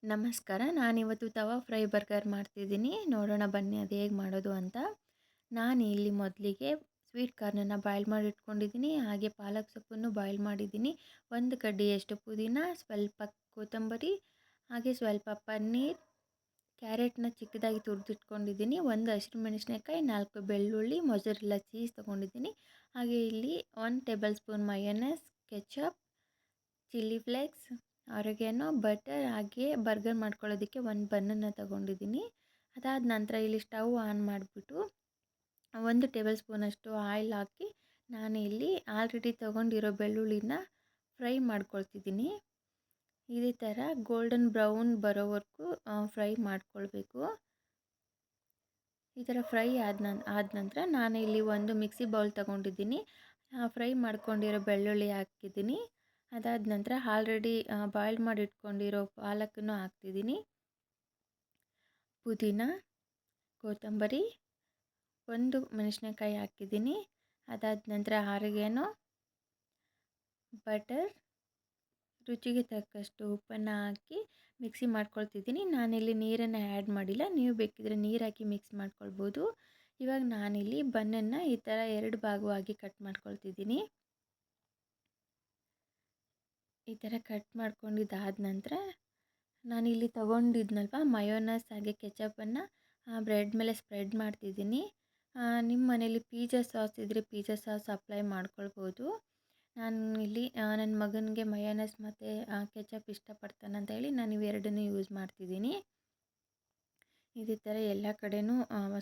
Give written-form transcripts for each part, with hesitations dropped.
ನಮಸ್ಕಾರ. ನಾನಿವತ್ತು ತವಾ fry burger ಮಾಡ್ತಿದ್ದೀನಿ. ನೋಡೋಣ ಬನ್ನಿ ಅದು ಹೇಗೆ ಮಾಡೋದು ಅಂತ. ನಾನು ಇಲ್ಲಿ ಮೊದಲಿಗೆ ಸ್ವೀಟ್ ಕಾರ್ನನ್ನು ಬಾಯ್ಲ್ ಮಾಡಿ ಇಟ್ಕೊಂಡಿದ್ದೀನಿ. ಹಾಗೆ ಪಾಲಕ್ ಸೊಪ್ಪನ್ನು ಬಾಯ್ಲ್ ಮಾಡಿದ್ದೀನಿ. ಒಂದು ಕಡ್ಡಿಯಷ್ಟು ಪುದೀನ, ಸ್ವಲ್ಪ ಕೊತ್ತಂಬರಿ, ಹಾಗೆ ಸ್ವಲ್ಪ ಪನ್ನೀರ್, ಕ್ಯಾರೆಟ್ನ ಚಿಕ್ಕದಾಗಿ ತುರಿದಿಟ್ಕೊಂಡಿದ್ದೀನಿ. ಒಂದು ಹಸಿರುಮೆಣಸಿನಕಾಯಿ, 4 ಬೆಳ್ಳುಳ್ಳಿ, ಮೊಜರೆಲ್ಲಾ ಚೀಸ್ ತೊಗೊಂಡಿದ್ದೀನಿ. ಹಾಗೆ ಇಲ್ಲಿ 1 table spoon mayonnaise, ketchup, chilli flakes, ಆರಿಗ್ಯಾನೋ, butter, ಹಾಗೆ ಬರ್ಗರ್ ಮಾಡ್ಕೊಳ್ಳೋದಕ್ಕೆ ಒಂದು ಬನ್ನನ್ನು ತಗೊಂಡಿದ್ದೀನಿ. ಅದಾದ ನಂತರ ಇಲ್ಲಿ ಸ್ಟವ್ ಆನ್ ಮಾಡಿಬಿಟ್ಟು 1 ಟೇಬಲ್ ಸ್ಪೂನಷ್ಟು ಆಯಿಲ್ ಹಾಕಿ ನಾನು ಇಲ್ಲಿ ಆಲ್ರೆಡಿ ತೊಗೊಂಡಿರೋ ಬೆಳ್ಳುಳ್ಳಿನ ಫ್ರೈ ಮಾಡ್ಕೊಳ್ತಿದ್ದೀನಿ. ಇದೇ ಥರ ಗೋಲ್ಡನ್ ಬ್ರೌನ್ ಬರೋವರೆಗೂ ಫ್ರೈ ಮಾಡ್ಕೊಳ್ಬೇಕು. ಈ ಥರ ಫ್ರೈ ಆದ ನಂತರ ನಾನು ಇಲ್ಲಿ ಒಂದು ಮಿಕ್ಸಿ ಬೌಲ್ ತೊಗೊಂಡಿದ್ದೀನಿ. ಫ್ರೈ ಮಾಡ್ಕೊಂಡಿರೋ ಬೆಳ್ಳುಳ್ಳಿ ಹಾಕಿದ್ದೀನಿ. ಅದಾದ ನಂತರ ಆಲ್ರೆಡಿ ಬಾಯ್ಲ್ ಮಾಡಿ ಇಟ್ಕೊಂಡಿರೋ ಪಾಲಕನ್ನು ಹಾಕ್ತಿದ್ದೀನಿ. ಪುದೀನ, ಕೊತ್ತಂಬರಿ, 1 ಮೆಣಸಿನಕಾಯಿ ಹಾಕಿದ್ದೀನಿ. ಅದಾದ ನಂತರ ಆರಿಗ್ಯಾನೋ, ಬಟರ್, ರುಚಿಗೆ ತಕ್ಕಷ್ಟು ಉಪ್ಪನ್ನು ಹಾಕಿ ಮಿಕ್ಸಿ ಮಾಡ್ಕೊಳ್ತಿದ್ದೀನಿ. ನಾನಿಲ್ಲಿ ನೀರನ್ನು ಆ್ಯಡ್ ಮಾಡಿಲ್ಲ. ನೀವು ಬೇಕಿದ್ರೆ ನೀರು ಹಾಕಿ ಮಿಕ್ಸ್ ಮಾಡ್ಕೊಳ್ಬೋದು. ಇವಾಗ ನಾನಿಲ್ಲಿ ಬನ್ನನ್ನು ಈ ಥರ 2 ಭಾಗವಾಗಿ ಕಟ್ ಮಾಡ್ಕೊಳ್ತಿದ್ದೀನಿ. ಈ ಥರ ಕಟ್ ಮಾಡ್ಕೊಂಡಿದ್ದಾದ ನಂತರ ನಾನಿಲ್ಲಿ ತೊಗೊಂಡಿದ್ನಲ್ವ ಮಯೋನೈಸ್ ಹಾಗೆ ಕೆಚಪನ್ನು ಬ್ರೆಡ್ ಮೇಲೆ ಸ್ಪ್ರೆಡ್ ಮಾಡ್ತಿದ್ದೀನಿ. ನಿಮ್ಮ ಮನೇಲಿ ಪಿಜ್ಜಾ ಸಾಸ್ ಇದ್ದರೆ ಪಿಜ್ಜಾ ಸಾಸ್ ಅಪ್ಲೈ ಮಾಡ್ಕೊಳ್ಬೋದು. ನಾನು ಇಲ್ಲಿ ನನ್ನ ಮಗನಿಗೆ ಮಯೋನೈಸ್ ಮತ್ತು ಕೆಚಪ್ ಇಷ್ಟಪಡ್ತಾನಂತ ಹೇಳಿ ನಾನು ಇವೆರಡನ್ನೂ ಯೂಸ್ ಮಾಡ್ತಿದ್ದೀನಿ. ಇದೇ ಥರ ಎಲ್ಲ ಕಡೆನೂ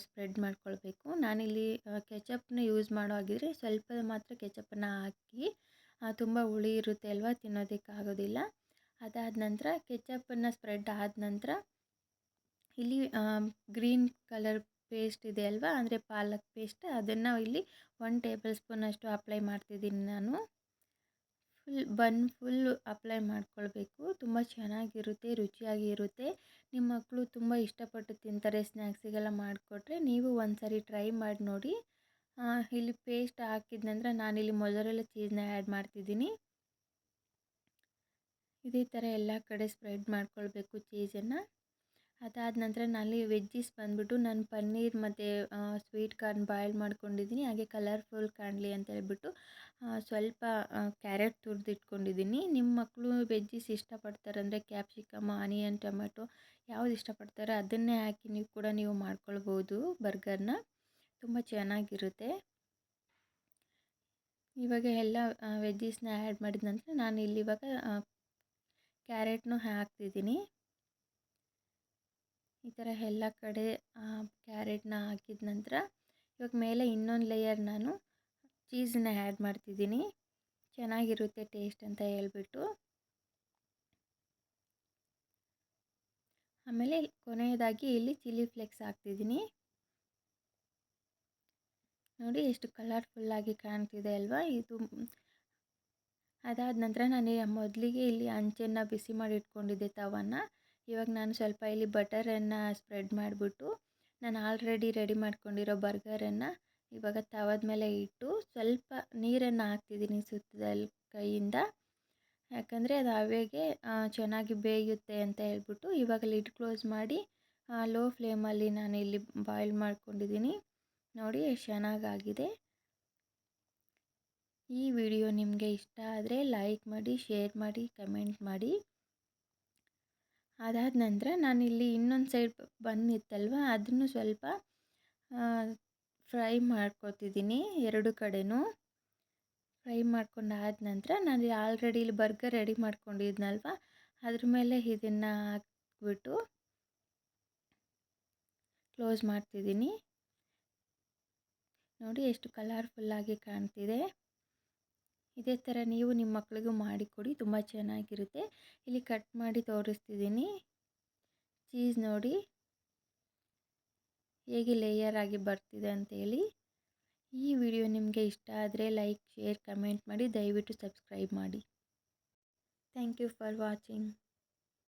ಸ್ಪ್ರೆಡ್ ಮಾಡ್ಕೊಳ್ಬೇಕು. ನಾನಿಲ್ಲಿ ಕೆಚಪ್ನ ಯೂಸ್ ಮಾಡೋ ಹಾಗಿದ್ರೆ ಸ್ವಲ್ಪ ಮಾತ್ರ ಕೆಚಪನ್ನು ಹಾಕಿ, ತುಂಬ ಹುಳಿ ಇರುತ್ತೆ ಅಲ್ವಾ, ತಿನ್ನೋದಕ್ಕಾಗೋದಿಲ್ಲ. ಅದಾದ ನಂತರ ಕೆಚಪನ್ನು ಸ್ಪ್ರೆಡ್ ಆದ ನಂತರ ಇಲ್ಲಿ ಗ್ರೀನ್ ಕಲರ್ ಪೇಸ್ಟ್ ಇದೆ ಅಲ್ವಾ, ಅಂದರೆ ಪಾಲಕ್ ಪೇಸ್ಟ್, ಅದನ್ನು ಇಲ್ಲಿ 1 ಟೇಬಲ್ ಸ್ಪೂನಷ್ಟು ಅಪ್ಲೈ ಮಾಡ್ತಿದ್ದೀನಿ ನಾನು. ಫುಲ್ ಅಪ್ಲೈ ಮಾಡ್ಕೊಳ್ಬೇಕು. ತುಂಬ ಚೆನ್ನಾಗಿರುತ್ತೆ, ರುಚಿಯಾಗಿ ಇರುತ್ತೆ. ನಿಮ್ಮ ಮಕ್ಕಳು ತುಂಬ ಇಷ್ಟಪಟ್ಟು ತಿಂತಾರೆ. ಸ್ನ್ಯಾಕ್ಸಿಗೆಲ್ಲ ಮಾಡಿಕೊಟ್ರೆ ನೀವು ಒಂದು ಸಾರಿ ಟ್ರೈ ಮಾಡಿ ನೋಡಿ. ಇಲ್ಲಿ ಪೇಸ್ಟ್ ಹಾಕಿದ ನಂತರ ನಾನಿಲ್ಲಿ ಮೊಜರೆಲ್ಲಾ ಚೀಸ್ನ ಆ್ಯಡ್ ಮಾಡ್ತಿದ್ದೀನಿ. ಇದೇ ಥರ ಎಲ್ಲ ಕಡೆ ಸ್ಪ್ರೆಡ್ ಮಾಡ್ಕೊಳ್ಬೇಕು ಚೀಸನ್ನು. ಅದಾದ ನಂತರ ನಾನಲ್ಲಿ ವೆಜ್ಜೀಸ್ ಬಂದುಬಿಟ್ಟು ನಾನು ಪನ್ನೀರ್ ಮತ್ತು ಸ್ವೀಟ್ ಕಾರ್ನ್ ಬಾಯ್ಲ್ ಮಾಡ್ಕೊಂಡಿದ್ದೀನಿ. ಹಾಗೆ ಕಲರ್ಫುಲ್ ಕಾಣಲಿ ಅಂತ ಹೇಳ್ಬಿಟ್ಟು ಸ್ವಲ್ಪ ಕ್ಯಾರೆಟ್ ತುರಿದಿಟ್ಕೊಂಡಿದ್ದೀನಿ. ನಿಮ್ಮ ಮಕ್ಕಳು ವೆಜ್ಜೀಸ್ ಇಷ್ಟಪಡ್ತಾರಂದರೆ ಕ್ಯಾಪ್ಸಿಕಮ್, ಆನಿಯನ್, ಟೊಮೆಟೊ ಯಾವ್ದು ಇಷ್ಟಪಡ್ತಾರೋ ಅದನ್ನೇ ಹಾಕಿ ನೀವು ಮಾಡ್ಕೊಳ್ಬೋದು ಬರ್ಗರ್ನ. ತುಂಬ ಚೆನ್ನಾಗಿರುತ್ತೆ. ಇವಾಗ ಎಲ್ಲ ವೆಜ್ಜೀಸ್ನ ಆ್ಯಡ್ ಮಾಡಿದ ನಂತರ ನಾನು ಇಲ್ಲಿ ಇವಾಗ ಕ್ಯಾರೆಟ್ನು ಹಾಕ್ತಿದ್ದೀನಿ. ಈ ಥರ ಎಲ್ಲ ಕಡೆ ಕ್ಯಾರೆಟ್ನ ಹಾಕಿದ ನಂತರ ಇವಾಗ ಮೇಲೆ ಇನ್ನೊಂದು ಲೇಯರ್ ನಾನು ಚೀಸನ್ನ ಆ್ಯಡ್ ಮಾಡ್ತಿದ್ದೀನಿ. ಚೆನ್ನಾಗಿರುತ್ತೆ ಟೇಸ್ಟ್ ಅಂತ ಹೇಳ್ಬಿಟ್ಟು. ಆಮೇಲೆ ಕೊನೆಯದಾಗಿ ಇಲ್ಲಿ ಚಿಲ್ಲಿ ಫ್ಲೇಕ್ಸ್ ಹಾಕ್ತಿದ್ದೀನಿ. ನೋಡಿ ಎಷ್ಟು ಕಲರ್ಫುಲ್ಲಾಗಿ ಕಾಣ್ತಿದೆ ಅಲ್ವಾ ಇದು. ಅದಾದ ನಂತರ ನಾನು ಮೊದಲಿಗೆ ಇಲ್ಲಿ ಹಂಚನ್ನು ಬಿಸಿ ಮಾಡಿ ಇಟ್ಕೊಂಡಿದ್ದೆ ತವಾನ. ಇವಾಗ ನಾನು ಸ್ವಲ್ಪ ಇಲ್ಲಿ ಬಟರನ್ನು ಸ್ಪ್ರೆಡ್ ಮಾಡಿಬಿಟ್ಟು ನಾನು ಆಲ್ರೆಡಿ ರೆಡಿ ಮಾಡ್ಕೊಂಡಿರೋ ಬರ್ಗರನ್ನು ಇವಾಗ ತವದ ಮೇಲೆ ಇಟ್ಟು ಸ್ವಲ್ಪ ನೀರನ್ನು ಹಾಕ್ತಿದ್ದೀನಿ ಸುತ್ತದಲ್ಲಿ ಕೈಯಿಂದ. ಯಾಕಂದರೆ ಅದು ಹವೆಗೆ ಚೆನ್ನಾಗಿ ಬೇಯುತ್ತೆ ಅಂತ ಹೇಳ್ಬಿಟ್ಟು ಇವಾಗ ಲಿಡ್ ಕ್ಲೋಸ್ ಮಾಡಿ ಲೋ ಫ್ಲೇಮಲ್ಲಿ ನಾನು ಇಲ್ಲಿ ಬಾಯ್ಲ್ ಮಾಡ್ಕೊಂಡಿದ್ದೀನಿ. ನೋಡಿ ಎಷ್ಟು ಚೆನ್ನಾಗಾಗಿದೆ. ಈ ವಿಡಿಯೋ ನಿಮಗೆ ಇಷ್ಟ ಆದರೆ ಲೈಕ್ ಮಾಡಿ, ಶೇರ್ ಮಾಡಿ, ಕಮೆಂಟ್ ಮಾಡಿ. ಅದಾದ ನಂತರ ನಾನಿಲ್ಲಿ ಇನ್ನೊಂದು ಸೈಡ್ ಬಂದಿತ್ತಲ್ವ ಅದನ್ನು ಸ್ವಲ್ಪ ಫ್ರೈ ಮಾಡ್ಕೊತಿದ್ದೀನಿ. 2 ಕಡೆನೂ ಫ್ರೈ ಮಾಡ್ಕೊಂಡಾದ ನಂತರ ನಾನು ಆಲ್ರೆಡಿ ಇಲ್ಲಿ ಬರ್ಗರ್ ರೆಡಿ ಮಾಡ್ಕೊಂಡಿದ್ನಲ್ವ ಅದ್ರ ಮೇಲೆ ಇದನ್ನು ಹಾಕ್ಬಿಟ್ಟು ಕ್ಲೋಸ್ ಮಾಡ್ತಿದ್ದೀನಿ. ನೋಡಿ ಎಷ್ಟು ಕಲರ್ಫುಲ್ಲಾಗಿ ಕಾಣ್ತಿದೆ. ಇದೇ ಥರ ನೀವು ನಿಮ್ಮ ಮಕ್ಕಳಿಗೂ ಮಾಡಿಕೊಡಿ, ತುಂಬ ಚೆನ್ನಾಗಿರುತ್ತೆ. ಇಲ್ಲಿ ಕಟ್ ಮಾಡಿ ತೋರಿಸ್ತಿದ್ದೀನಿ. ಚೀಸ್ ನೋಡಿ ಹೇಗೆ ಲೇಯರ್ ಆಗಿ ಬರ್ತಿದೆ ಅಂತೇಳಿ. ಈ ವಿಡಿಯೋ ನಿಮಗೆ ಇಷ್ಟ ಆದರೆ ಲೈಕ್, ಶೇರ್, ಕಮೆಂಟ್ ಮಾಡಿ. ದಯವಿಟ್ಟು ಸಬ್ಸ್ಕ್ರೈಬ್ ಮಾಡಿ. Thank you for watching.